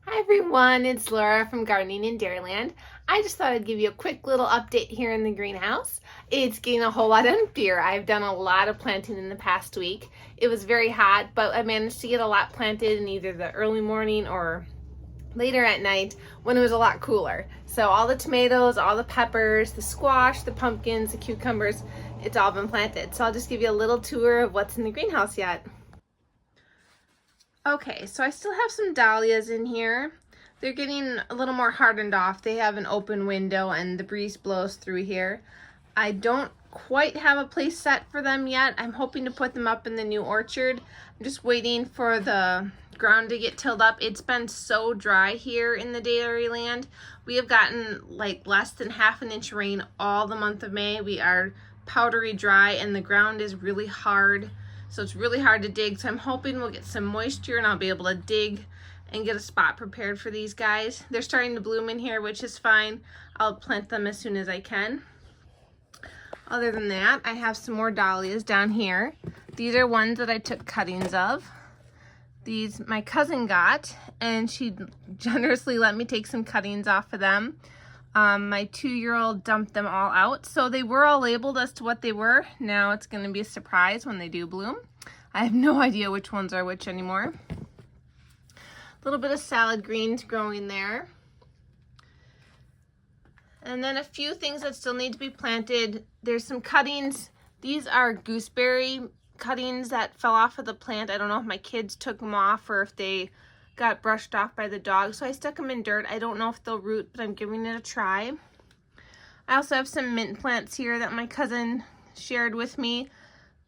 Hi everyone, it's Laura from Gardening in Dairyland. I just thought I'd give you a quick little update here in the greenhouse. It's getting a whole lot emptier. I've done a lot of planting in the past week. It was very hot, but I managed to get a lot planted in either the early morning or later at night when it was a lot cooler. So all the tomatoes, all the peppers, the squash, the pumpkins, the cucumbers, it's all been planted. So I'll just give you a little tour of what's in the greenhouse yet. Okay, so I still have some dahlias in here. They're getting a little more hardened off. They have an open window and the breeze blows through here. I don't quite have a place set for them yet. I'm hoping to put them up in the new orchard. I'm just waiting for the ground to get tilled up. It's been so dry here in the Dairyland. We have gotten like less than half an inch rain all the month of May. We are powdery dry and the ground is really hard. So it's really hard to dig. So I'm hoping we'll get some moisture and I'll be able to dig and get a spot prepared for these guys. They're starting to bloom in here, which is fine. I'll plant them as soon as I can. Other than that, I have some more dahlias down here. These are ones that I took cuttings of. These my cousin got, and she generously let me take some cuttings off of them. My 2-year-old dumped them all out, so they were all labeled as to what they were. Now it's going to be a surprise when they do bloom. I have no idea which ones are which anymore. A little bit of salad greens growing there. And then a few things that still need to be planted. There's some cuttings. These are gooseberry cuttings that fell off of the plant. I don't know if my kids took them off or if they got brushed off by the dog, so I stuck them in dirt. I don't know if they'll root, but I'm giving it a try. I also have some mint plants here that my cousin shared with me.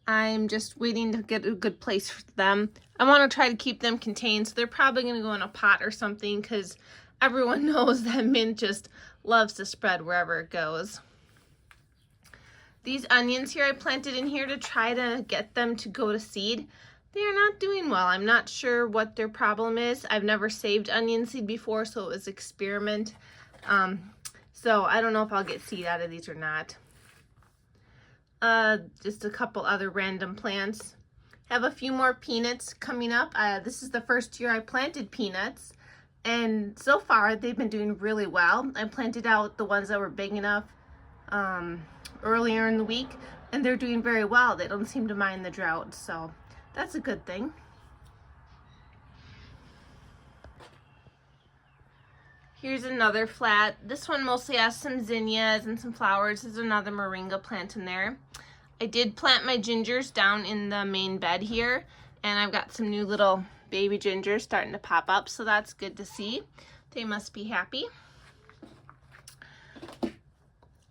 I'm just waiting to get a good place for them. I want to try to keep them contained, so they're probably going to go in a pot or something because everyone knows that mint just loves to spread wherever it goes. These onions here I planted in here to try to get them to go to seed. They are not doing well. I'm not sure what their problem is. I've never saved onion seed before, so it was experiment. So I don't know if I'll get seed out of these or not. Just a couple other random plants. Have a few more peanuts coming up. This is the first year I planted peanuts, and so far they've been doing really well. I planted out the ones that were big enough earlier in the week, and they're doing very well. They don't seem to mind the drought, so that's a good thing. Here's another flat. This one mostly has some zinnias and some flowers. There's another moringa plant in there. I did plant my gingers down in the main bed here, and I've got some new little baby gingers starting to pop up, so that's good to see. They must be happy.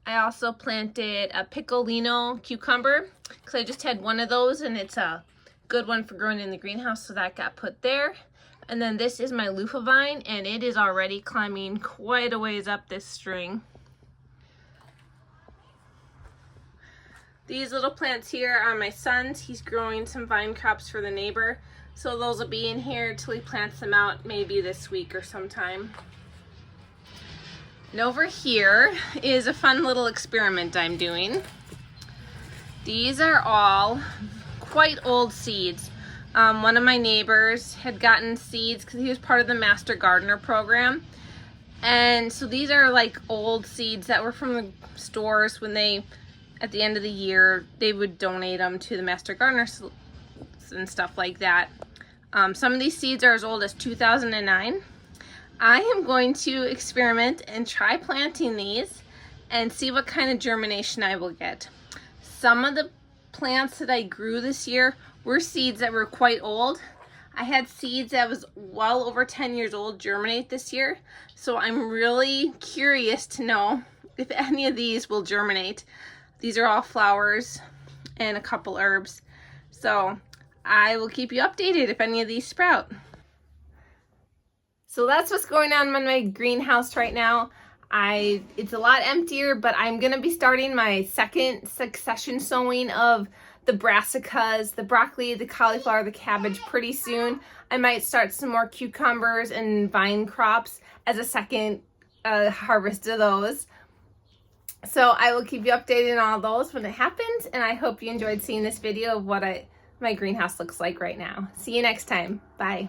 I also planted a piccolino cucumber because I just had one of those, and it's a good one for growing in the greenhouse, so that got put there. And then this is my loofah vine, and it is already climbing quite a ways up this string. These little plants here are my son's. He's growing some vine crops for the neighbor, so those will be in here till he plants them out maybe this week or sometime. And over here is a fun little experiment I'm doing. These are all quite old seeds. One of my neighbors had gotten seeds because he was part of the Master Gardener program. And so these are like old seeds that were from the stores when they, at the end of the year, they would donate them to the Master Gardeners and stuff like that. Some of these seeds are as old as 2009. I am going to experiment and try planting these and see what kind of germination I will get. Some of the plants that I grew this year were seeds that were quite old. I had seeds that was well over 10 years old germinate this year, so I'm really curious to know if any of these will germinate. These are all flowers and a couple herbs, so I will keep you updated if any of these sprout. So that's what's going on in my greenhouse right now. It's a lot emptier, but I'm gonna be starting my second succession sowing of the brassicas, the broccoli, the cauliflower, the cabbage pretty soon. I might start some more cucumbers and vine crops as a second harvest of those. So I will keep you updated on all those when it happens, and I hope you enjoyed seeing this video of what my greenhouse looks like right now. See you next time. Bye.